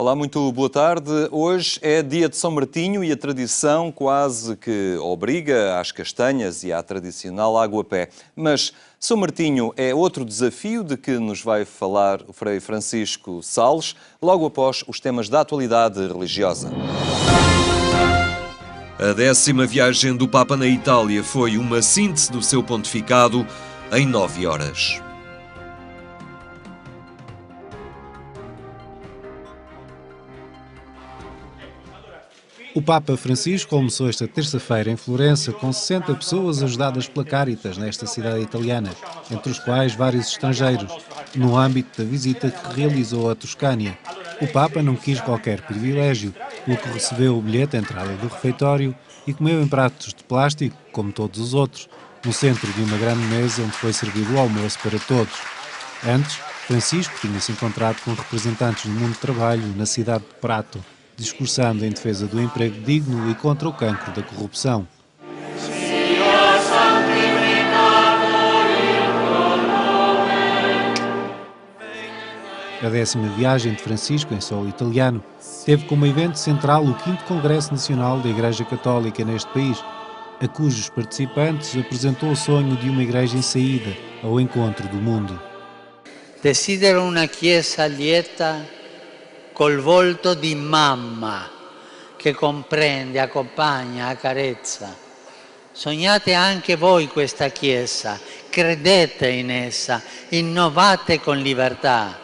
Olá, muito boa tarde. Hoje é dia de São Martinho e a tradição quase que obriga às castanhas e à tradicional água-pé. Mas São Martinho é outro desafio de que nos vai falar o Frei Francisco Sales, logo após os temas da atualidade religiosa. A 10ª viagem do Papa na Itália foi uma síntese do seu pontificado em 9 horas. O Papa Francisco começou esta terça-feira em Florença com 60 pessoas ajudadas pela Caritas nesta cidade italiana, entre os quais vários estrangeiros, no âmbito da visita que realizou à Toscânia. O Papa não quis qualquer privilégio, pelo que recebeu o bilhete de entrada do refeitório e comeu em pratos de plástico, como todos os outros, no centro de uma grande mesa onde foi servido o almoço para todos. Antes, Francisco tinha-se encontrado com representantes do mundo do trabalho na cidade de Prato, discursando em defesa do emprego digno e contra o cancro da corrupção. A 10ª viagem de Francisco em solo italiano teve como evento central o 5º Congresso Nacional da Igreja Católica neste país, a cujos participantes apresentou o sonho de uma igreja em saída ao encontro do mundo. Desidero uma chiesa lieta col volto di mamma che comprende, accompagna, accarezza. Sognate anche voi questa chiesa, credete in essa, innovate con libertà.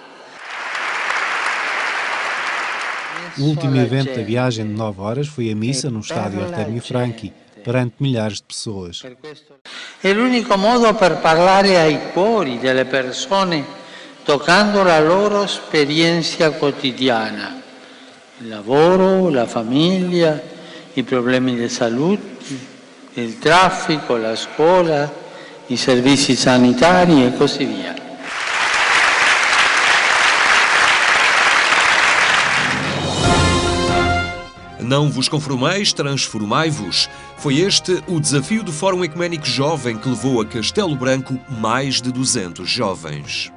O último evento da viagem de 9 horas foi a missa no estádio Artemio Franchi, perante milhares de pessoas. È l'unico modo per parlare ai cuori delle persone, toccando la loro esperienza quotidiana, il lavoro, la famiglia, i problemi di salute, il traffico, la scuola, i servizi sanitari e così via. Não vos conformeis, transformai-vos. Foi este o desafio do Fórum Ecuménico Jovem que levou a Castelo Branco mais de 200 jovens.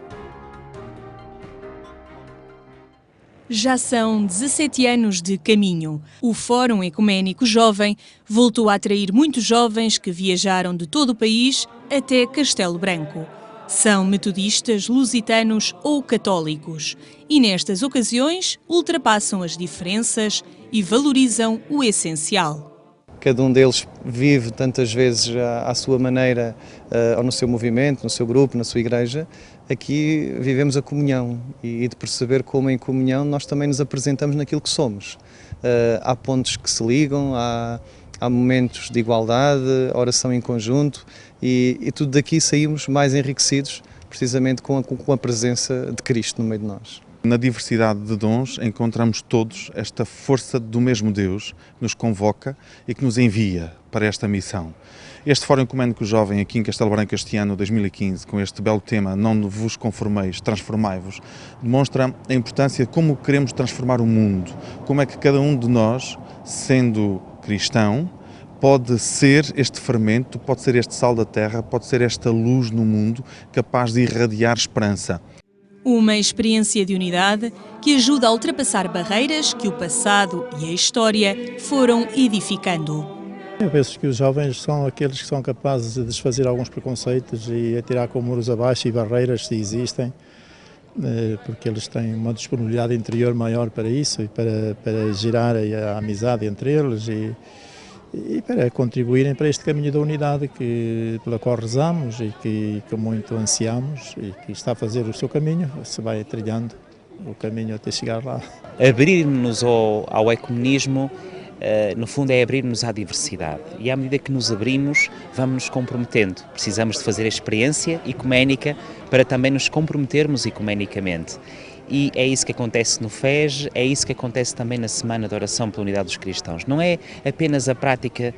Já são 17 anos de caminho. O Fórum Ecuménico Jovem voltou a atrair muitos jovens que viajaram de todo o país até Castelo Branco. São metodistas, lusitanos ou católicos e nestas ocasiões ultrapassam as diferenças e valorizam o essencial. Cada um deles vive tantas vezes à sua maneira, ou no seu movimento, no seu grupo, na sua igreja. Aqui vivemos a comunhão e de perceber como em comunhão nós também nos apresentamos naquilo que somos. Há pontos que se ligam, há momentos de igualdade, oração em conjunto e tudo daqui saímos mais enriquecidos precisamente com a presença de Cristo no meio de nós. Na diversidade de dons encontramos todos esta força do mesmo Deus que nos convoca e que nos envia para esta missão. Este Fórum Ecuménico Jovem aqui em Castelo Branco este ano, 2015, com este belo tema Não vos conformeis, transformai-vos, demonstra a importância de como queremos transformar o mundo, como é que cada um de nós, sendo cristão, pode ser este fermento, pode ser este sal da terra, pode ser esta luz no mundo capaz de irradiar esperança. Uma experiência de unidade que ajuda a ultrapassar barreiras que o passado e a história foram edificando. Eu penso que os jovens são aqueles que são capazes de desfazer alguns preconceitos e atirar com muros abaixo e barreiras se existem, porque eles têm uma disponibilidade interior maior para isso e para gerar a amizade entre eles e para contribuírem para este caminho da unidade pela qual rezamos e que muito ansiamos e que está a fazer o seu caminho, se vai trilhando o caminho até chegar lá. Abrir-nos ao ecumenismo, no fundo, é abrir-nos à diversidade e à medida que nos abrimos, vamos nos comprometendo. Precisamos de fazer a experiência ecuménica para também nos comprometermos ecumenicamente. E é isso que acontece no FES, é isso que acontece também na Semana de Oração pela Unidade dos Cristãos. Não é apenas a prática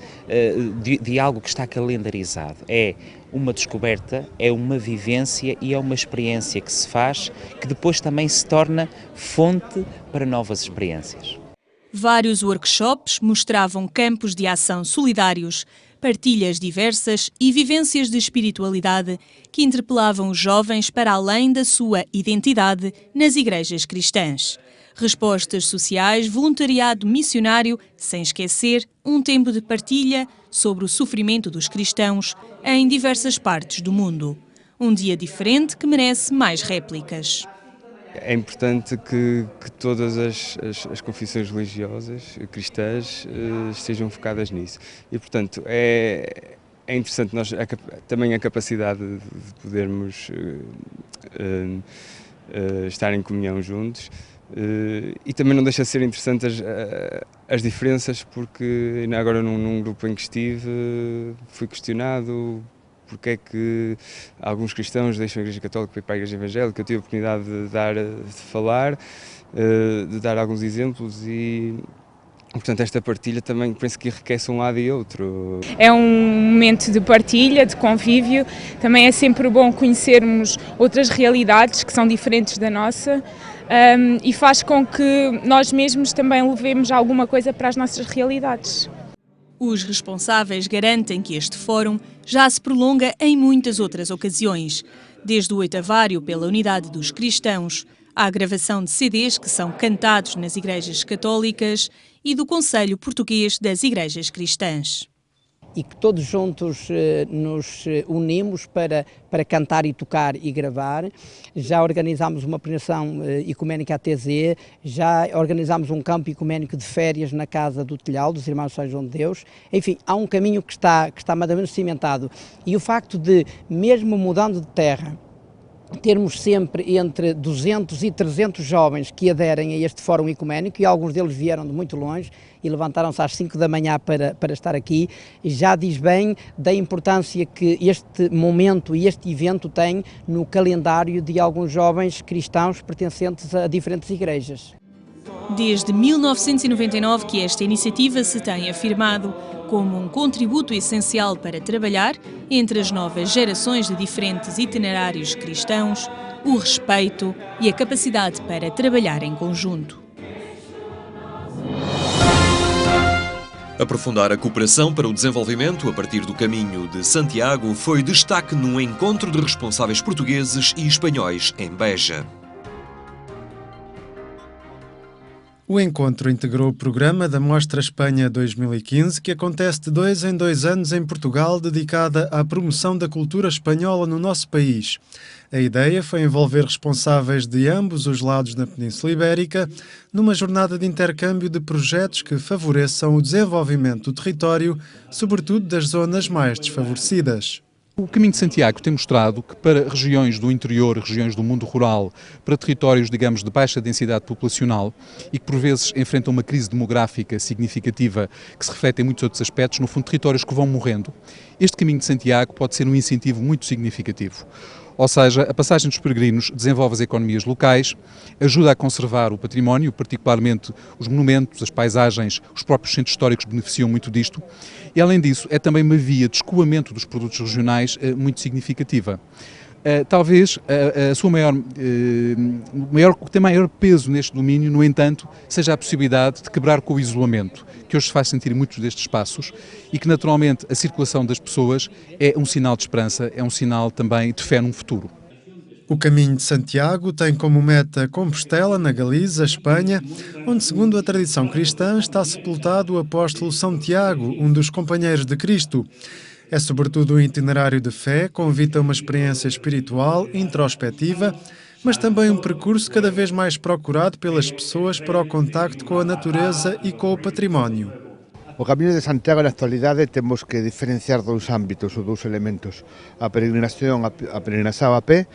de algo que está calendarizado, é uma descoberta, é uma vivência e é uma experiência que se faz, que depois também se torna fonte para novas experiências. Vários workshops mostravam campos de ação solidários, partilhas diversas e vivências de espiritualidade que interpelavam os jovens para além da sua identidade nas igrejas cristãs. Respostas sociais, voluntariado missionário, sem esquecer um tempo de partilha sobre o sofrimento dos cristãos em diversas partes do mundo. Um dia diferente que merece mais réplicas. É importante que todas as confissões religiosas cristãs estejam focadas nisso. E, portanto, é interessante nós também a capacidade de podermos estar em comunhão juntos. E também não deixa de ser interessante as diferenças, porque agora num grupo em que estive fui questionado porque é que alguns cristãos deixam a Igreja Católica para ir para a Igreja Evangélica. Eu tive a oportunidade de falar, de dar alguns exemplos e, portanto, esta partilha também penso que enriquece um lado e outro. É um momento de partilha, de convívio. Também é sempre bom conhecermos outras realidades que são diferentes da nossa e faz com que nós mesmos também levemos alguma coisa para as nossas realidades. Os responsáveis garantem que este fórum já se prolonga em muitas outras ocasiões, desde o oitavário pela unidade dos cristãos, à gravação de CDs que são cantados nas igrejas católicas e do Conselho Português das Igrejas Cristãs. E que todos juntos nos unimos para cantar e tocar e gravar. Já organizámos uma peregrinação ecuménica à TZ, já organizámos um campo ecuménico de férias na Casa do Telhal, dos Irmãos São João de Deus. Enfim, há um caminho que está mais ou menos cimentado. E o facto de, mesmo mudando de terra, termos sempre entre 200 e 300 jovens que aderem a este fórum ecuménico, e alguns deles vieram de muito longe e levantaram-se às 5 da manhã para estar aqui, já diz bem da importância que este momento e este evento tem no calendário de alguns jovens cristãos pertencentes a diferentes igrejas. Desde 1999 que esta iniciativa se tem afirmado como um contributo essencial para trabalhar entre as novas gerações de diferentes itinerários cristãos, o respeito e a capacidade para trabalhar em conjunto. Aprofundar a cooperação para o desenvolvimento a partir do Caminho de Santiago foi destaque num encontro de responsáveis portugueses e espanhóis em Beja. O encontro integrou o programa da Mostra Espanha 2015, que acontece de 2 em 2 anos em Portugal, dedicada à promoção da cultura espanhola no nosso país. A ideia foi envolver responsáveis de ambos os lados na Península Ibérica numa jornada de intercâmbio de projetos que favoreçam o desenvolvimento do território, sobretudo das zonas mais desfavorecidas. O Caminho de Santiago tem mostrado que para regiões do interior, regiões do mundo rural, para territórios, digamos, de baixa densidade populacional e que por vezes enfrentam uma crise demográfica significativa que se reflete em muitos outros aspectos, no fundo territórios que vão morrendo, este Caminho de Santiago pode ser um incentivo muito significativo. Ou seja, a passagem dos peregrinos desenvolve as economias locais, ajuda a conservar o património, particularmente os monumentos, as paisagens, os próprios centros históricos beneficiam muito disto, e além disso é também uma via de escoamento dos produtos regionais muito significativa. Talvez a sua o que tem maior peso neste domínio, no entanto, seja a possibilidade de quebrar com o isolamento, que hoje se faz sentir em muitos destes espaços e que naturalmente a circulação das pessoas é um sinal de esperança, é um sinal também de fé num futuro. O Caminho de Santiago tem como meta Compostela, na Galiza, Espanha, onde, segundo a tradição cristã, está sepultado o apóstolo São Tiago, um dos companheiros de Cristo. É sobretudo um itinerário de fé, convida a uma experiência espiritual, introspectiva, mas também um percurso cada vez mais procurado pelas pessoas para o contacto com a natureza e com o património. O Camiño de Santiago, na actualidade, temos que diferenciar dous ámbitos ou dous elementos. A peregrinación a pé,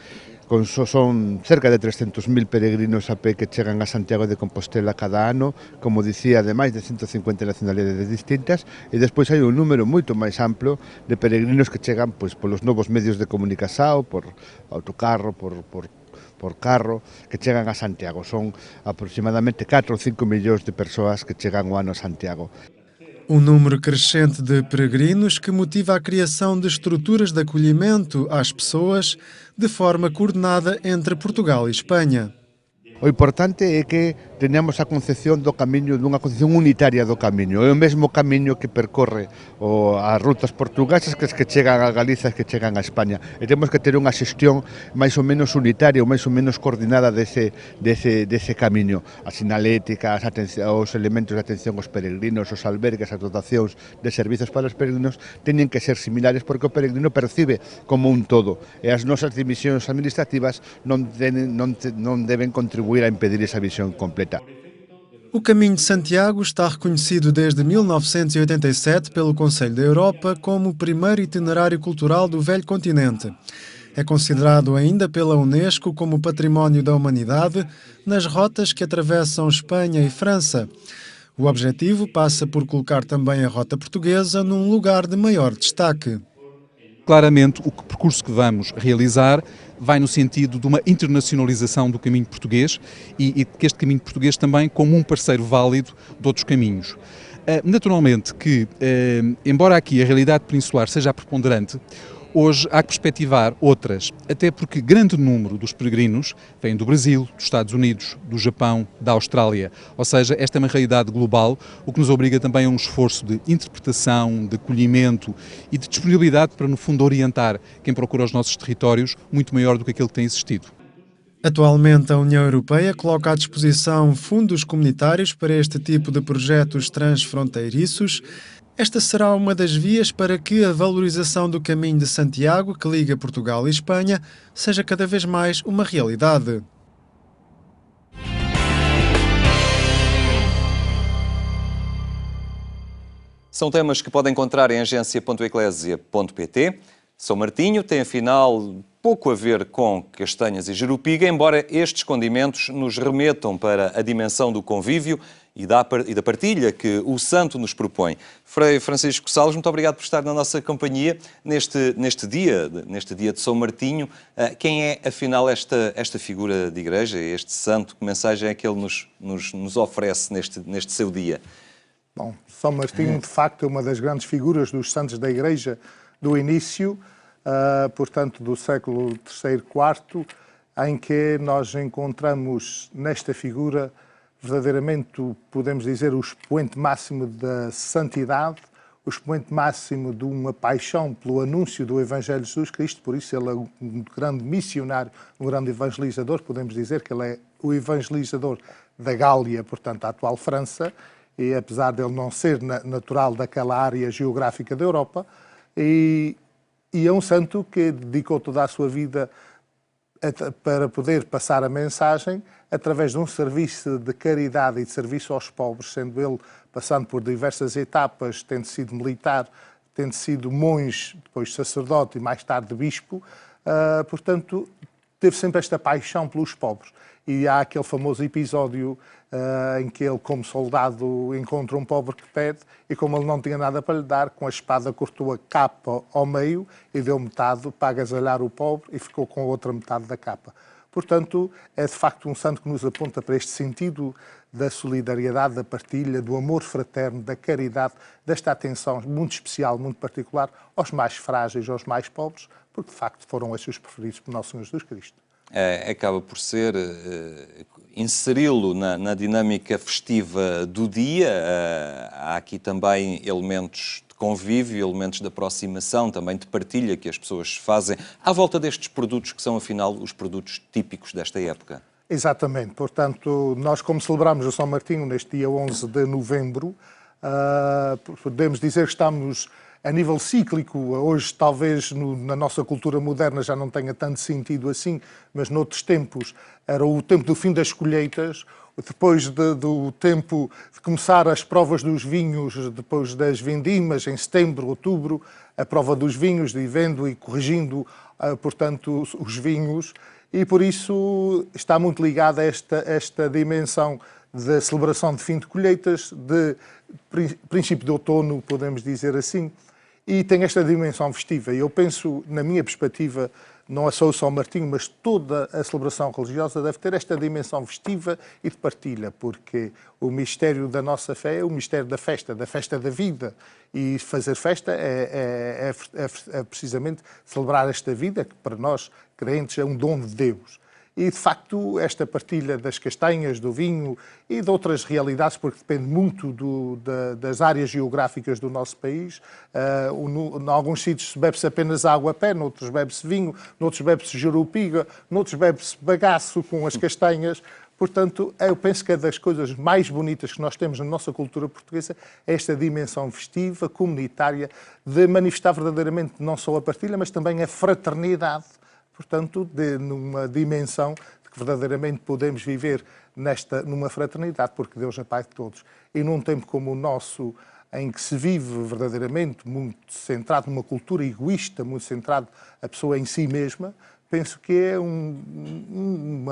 son cerca de 300.000 peregrinos a pé que chegan a Santiago de Compostela cada ano, como dicía, de máis de 150 nacionalidades distintas, e despois hai un número moito máis amplo de peregrinos que chegan polos novos medios de comunicación, por autocarro, por carro, que chegan a Santiago. Son aproximadamente 4 ou 5 millóns de persoas que chegan o ano a Santiago. Um número crescente de peregrinos que motiva a criação de estruturas de acolhimento às pessoas de forma coordenada entre Portugal e Espanha. O importante é que teñamos a concepción do camiño, dunha concepción unitaria do camiño. É o mesmo camiño que percorre as rutas portuguesas que chegan a Galiza e que chegan a España. E temos que ter unha xestión máis ou menos unitaria ou máis ou menos coordinada dese camiño. As sinaléticas, os elementos de atención aos peregrinos, os albergues, as dotacións de servizos para os peregrinos teñen que ser similares porque o peregrino percibe como un todo e as nosas dimisións administrativas non deben contribuir a impedir esa visión completa. O Caminho de Santiago está reconhecido desde 1987 pelo Conselho da Europa como o primeiro itinerário cultural do velho continente. É considerado ainda pela Unesco como Património da Humanidade nas rotas que atravessam Espanha e França. O objetivo passa por colocar também a rota portuguesa num lugar de maior destaque. Claramente, o percurso que vamos realizar vai no sentido de uma internacionalização do caminho português e que este caminho português também como um parceiro válido de outros caminhos. Naturalmente que, embora aqui a realidade peninsular seja a preponderante, hoje há que perspectivar outras, até porque grande número dos peregrinos vêm do Brasil, dos Estados Unidos, do Japão, da Austrália. Ou seja, esta é uma realidade global, o que nos obriga também a um esforço de interpretação, de acolhimento e de disponibilidade para, no fundo, orientar quem procura os nossos territórios muito maior do que aquele que tem existido. Atualmente, a União Europeia coloca à disposição fundos comunitários para este tipo de projetos transfronteiriços. Esta será uma das vias para que a valorização do Caminho de Santiago, que liga Portugal e Espanha, seja cada vez mais uma realidade. São temas que podem encontrar em agência.eclésia.pt. São Martinho tem, afinal, pouco a ver com Castanhas e Jerupiga, embora estes condimentos nos remetam para a dimensão do convívio e da partilha que o santo nos propõe. Frei Francisco Salles, muito obrigado por estar na nossa companhia neste dia de São Martinho. Quem é, afinal, esta figura de igreja, este santo? Que mensagem é que ele nos oferece neste seu dia? Bom, São Martinho, de facto, é uma das grandes figuras dos santos da igreja do início, portanto, do século III, IV, em que nós encontramos nesta figura verdadeiramente, podemos dizer, o expoente máximo da santidade, o expoente máximo de uma paixão pelo anúncio do Evangelho de Jesus Cristo. Por isso ele é um grande missionário, um grande evangelizador. Podemos dizer que ele é o evangelizador da Gália, portanto, a atual França, e apesar de ele não ser natural daquela área geográfica da Europa, e é um santo que dedicou toda a sua vida para poder passar a mensagem através de um serviço de caridade e de serviço aos pobres, sendo ele passando por diversas etapas, tendo sido militar, tendo sido monge, depois sacerdote e mais tarde bispo, portanto, teve sempre esta paixão pelos pobres. E há aquele famoso episódio em que ele, como soldado, encontra um pobre que pede e, como ele não tinha nada para lhe dar, com a espada cortou a capa ao meio e deu metade para agasalhar o pobre e ficou com a outra metade da capa. Portanto, é de facto um santo que nos aponta para este sentido da solidariedade, da partilha, do amor fraterno, da caridade, desta atenção muito especial, muito particular aos mais frágeis, aos mais pobres, porque de facto foram esses os preferidos por Nosso Senhor Jesus Cristo. Acaba por ser inseri-lo na dinâmica festiva do dia. Há aqui também elementos de convívio, elementos de aproximação, também de partilha que as pessoas fazem à volta destes produtos que são, afinal, os produtos típicos desta época. Exatamente. Portanto, nós, como celebramos o São Martinho neste dia 11 de novembro, podemos dizer que estamos a nível cíclico. Hoje, talvez, na nossa cultura moderna já não tenha tanto sentido assim, mas noutros tempos era o tempo do fim das colheitas, depois do tempo de começar as provas dos vinhos, depois das vindimas, em setembro, outubro, a prova dos vinhos, de vendo e corrigindo, portanto, os vinhos, e por isso está muito ligada a esta dimensão da celebração de fim de colheitas, de princípio de outono, podemos dizer assim, e tem esta dimensão festiva. E eu penso, na minha perspectiva, não é só o São Martinho, mas toda a celebração religiosa deve ter esta dimensão festiva e de partilha, porque o mistério da nossa fé é o mistério da festa da vida. E fazer festa é precisamente celebrar esta vida, que para nós, crentes, é um dom de Deus. E, de facto, esta partilha das castanhas, do vinho e de outras realidades, porque depende muito das áreas geográficas do nosso país. Em alguns sítios bebe-se apenas água a pé, noutros bebe-se vinho, noutros bebe-se jurupiga, noutros bebe-se bagaço com as castanhas. Portanto, eu penso que é das coisas mais bonitas que nós temos na nossa cultura portuguesa é esta dimensão festiva, comunitária, de manifestar verdadeiramente não só a partilha, mas também a fraternidade. Portanto, numa dimensão de que verdadeiramente podemos viver numa fraternidade, porque Deus é Pai de todos. E num tempo como o nosso, em que se vive verdadeiramente muito centrado numa cultura egoísta, muito centrado a pessoa em si mesma, penso que é um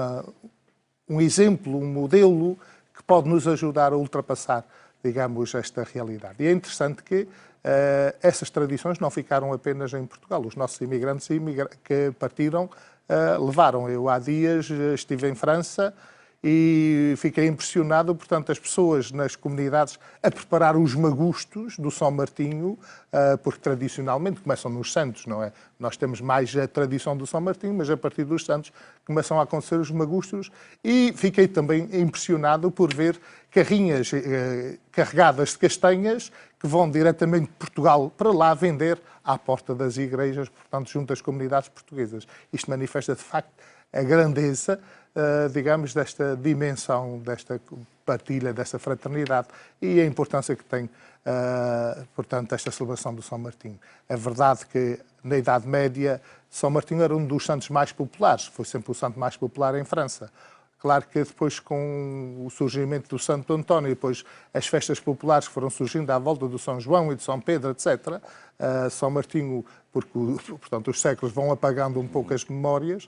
exemplo, um modelo que pode nos ajudar a ultrapassar, digamos, esta realidade. E é interessante que essas tradições não ficaram apenas em Portugal. Os nossos imigrantes que partiram levaram. Eu há dias estive em França e fiquei impressionado, portanto, as pessoas nas comunidades a preparar os magustos do São Martinho, porque tradicionalmente começam nos Santos, não é? Nós temos mais a tradição do São Martinho, mas a partir dos Santos começam a acontecer os magustos e fiquei também impressionado por ver carrinhas carregadas de castanhas que vão diretamente de Portugal para lá vender à porta das igrejas, portanto, junto às comunidades portuguesas. Isto manifesta, de facto, a grandeza, digamos, desta dimensão, desta partilha, desta fraternidade e a importância que tem, portanto, esta celebração do São Martinho. É verdade que, na Idade Média, São Martinho era um dos santos mais populares, foi sempre o santo mais popular em França. Claro que depois, com o surgimento do Santo António e depois as festas populares que foram surgindo à volta do São João e do São Pedro, etc., São Martinho, porque portanto, os séculos vão apagando um pouco as memórias,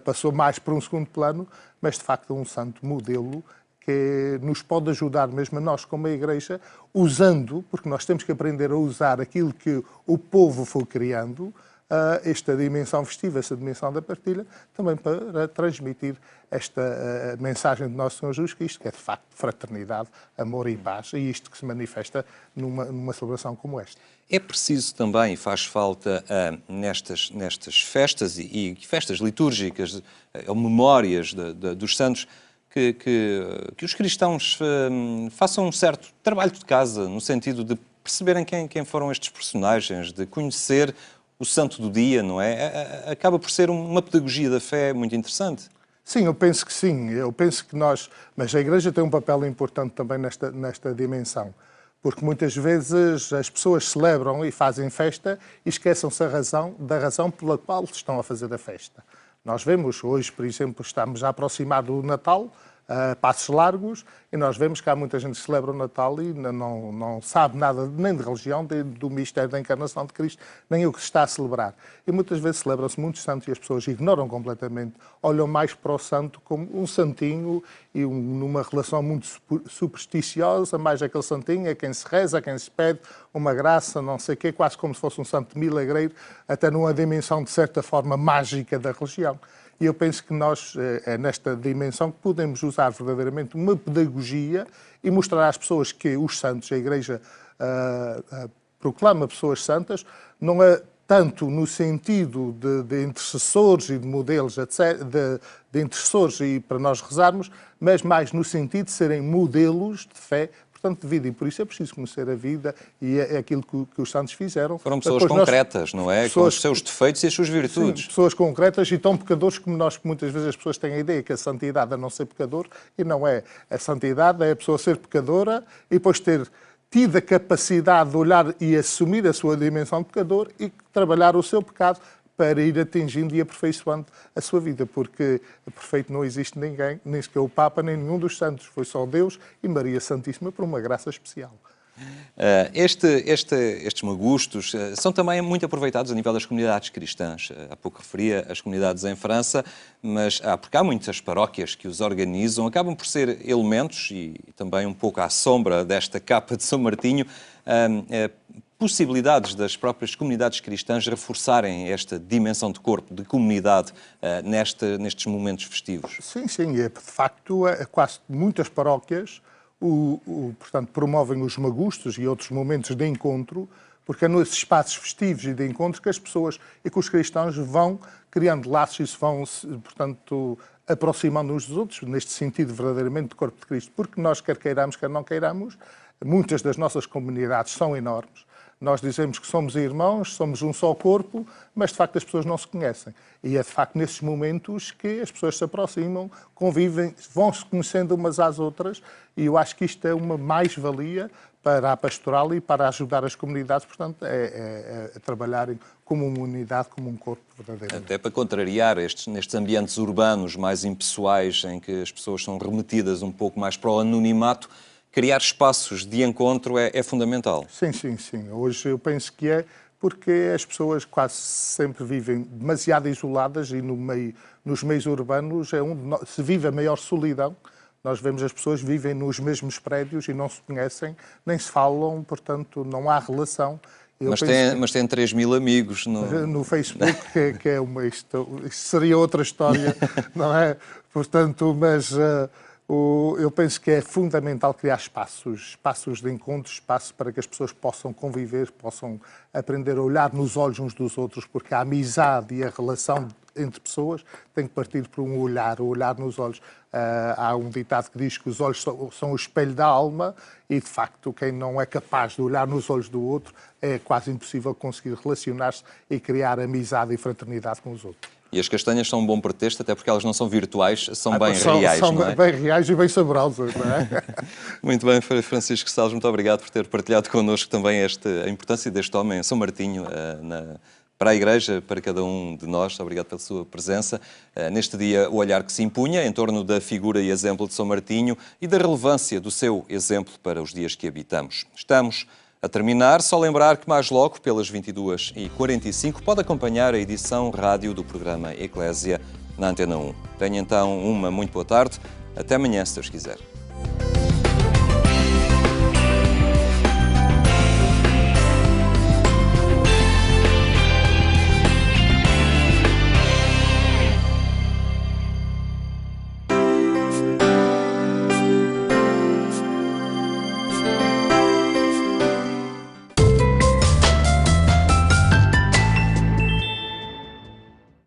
passou mais para um segundo plano, mas de facto é um santo modelo que nos pode ajudar mesmo a nós como a Igreja, usando, porque nós temos que aprender a usar aquilo que o povo foi criando, esta dimensão festiva, essa dimensão da partilha, também para transmitir esta mensagem de Nosso Senhor Jesus Cristo, que é de facto fraternidade, amor e paz, e isto que se manifesta numa celebração como esta. É preciso também, faz falta nestas festas e festas litúrgicas, ou memórias dos santos, que os cristãos façam um certo trabalho de casa, no sentido de perceberem quem foram estes personagens, de conhecer o santo do dia, não é? Acaba por ser uma pedagogia da fé muito interessante. Sim, eu penso que sim. Eu penso que mas a Igreja tem um papel importante também nesta dimensão, porque muitas vezes as pessoas celebram e fazem festa e esquecem-se da razão pela qual estão a fazer a festa. Nós vemos, hoje, por exemplo, estamos a aproximar do Natal, passos largos, e nós vemos que há muita gente que celebra o Natal e não sabe nada nem de religião, do mistério da encarnação de Cristo, nem o que se está a celebrar. E muitas vezes celebram-se muitos santos e as pessoas ignoram completamente, olham mais para o santo como um santinho e numa relação muito supersticiosa, mais aquele santinho a quem se reza, a quem se pede uma graça, não sei o quê, quase como se fosse um santo milagreiro, até numa dimensão, de certa forma, mágica da religião. E eu penso que nós, é nesta dimensão que podemos usar verdadeiramente uma pedagogia e mostrar às pessoas que os santos, a Igreja proclama pessoas santas, não é tanto no sentido de intercessores e de modelos, etc., de intercessores e para nós rezarmos, mas mais no sentido de serem modelos de fé, portanto, de vida. E por isso é preciso conhecer a vida e é aquilo que os santos fizeram. Foram pessoas concretas, não é? Com os seus defeitos e as suas virtudes. Sim, pessoas concretas e tão pecadores como nós, que muitas vezes as pessoas têm a ideia que a santidade é não ser pecador, e não é. A santidade é a pessoa ser pecadora e depois ter tido a capacidade de olhar e assumir a sua dimensão de pecador e trabalhar o seu pecado para ir atingindo e aperfeiçoando a sua vida, porque perfeito não existe ninguém, nem sequer o Papa, nem nenhum dos santos. Foi só Deus e Maria Santíssima por uma graça especial. Estes magustos são também muito aproveitados a nível das comunidades cristãs. Há pouco referia as comunidades em França, mas porque há muitas paróquias que os organizam, acabam por ser elementos, e também um pouco à sombra desta capa de São Martinho, possibilidades das próprias comunidades cristãs reforçarem esta dimensão de corpo, de comunidade, nestes momentos festivos. Sim, de facto, quase muitas paróquias portanto, promovem os magustos e outros momentos de encontro, porque é nesses espaços festivos e de encontro que as pessoas e que os cristãos vão criando laços e se vão, portanto, aproximando-nos dos outros, neste sentido verdadeiramente de corpo de Cristo, porque nós, quer queiramos, quer não queiramos, muitas das nossas comunidades são enormes. Nós dizemos que somos irmãos, somos um só corpo, mas de facto as pessoas não se conhecem. E é de facto nesses momentos que as pessoas se aproximam, convivem, vão-se conhecendo umas às outras, e eu acho que isto é uma mais-valia para a pastoral e para ajudar as comunidades, portanto, é trabalharem como uma unidade, como um corpo verdadeiro. Até para contrariar nestes ambientes urbanos mais impessoais, em que as pessoas são remetidas um pouco mais para o anonimato, criar espaços de encontro é fundamental. Sim, sim, sim. Hoje eu penso que é porque as pessoas quase sempre vivem demasiado isoladas e nos meios urbanos é onde se vive a maior solidão. Nós vemos as pessoas vivem nos mesmos prédios e não se conhecem, nem se falam, portanto não há relação. Mas tem 3.000 amigos no Facebook, que é isso seria outra história, não é? Portanto, mas eu penso que é fundamental criar espaços de encontro, espaço para que as pessoas possam conviver, possam aprender a olhar nos olhos uns dos outros, porque a amizade e a relação entre pessoas tem que partir por um olhar, o olhar nos olhos. Há um ditado que diz que os olhos são o espelho da alma e, de facto, quem não é capaz de olhar nos olhos do outro é quase impossível conseguir relacionar-se e criar amizade e fraternidade com os outros. E as castanhas são um bom pretexto, até porque elas não são virtuais, são bem reais, são não é? Bem reais e bem saborosas, não é? Muito bem, Francisco Salles, muito obrigado por ter partilhado connosco também a importância deste homem, São Martinho, para a Igreja, para cada um de nós. Obrigado pela sua presença. Neste dia, o olhar que se impunha em torno da figura e exemplo de São Martinho e da relevância do seu exemplo para os dias que habitamos. Estamos a terminar, só lembrar que mais logo, pelas 22h45, pode acompanhar a edição rádio do programa Eclésia na Antena 1. Tenha então uma muito boa tarde. Até amanhã, se Deus quiser.